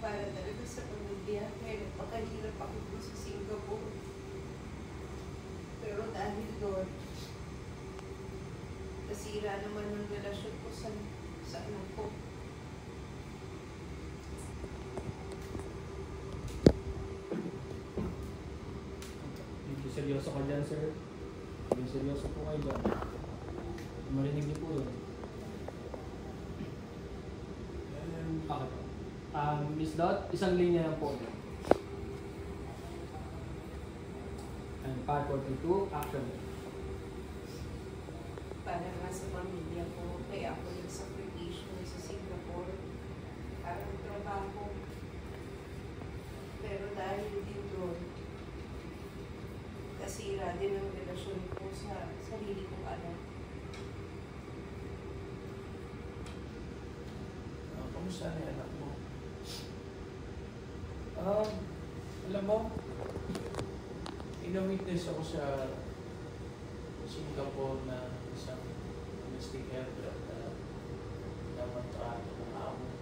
para talaga sa pamilya. Kaya napakahirap ako po sa Singapore. Pero dahil doon, nasira naman yung relasyon ko sa anak ko. Medyo seryoso ka dyan, sir. Medyo seryoso po kayo dyan. Marinig niyo po yun. Okay. Miss Dot, isang linya lang po. And part 42, action. Para nga sa pamilya ko, kaya ako nagsakripisyo sa Singapore para magtrabaho. Pero dahil din doon, nasira din ang relasyon ko sa sarili kong anak. Kamusta na yung anak mo? Alam mo, ina-witness ako sa Singapore na isang domestic helper na naman trato ng amo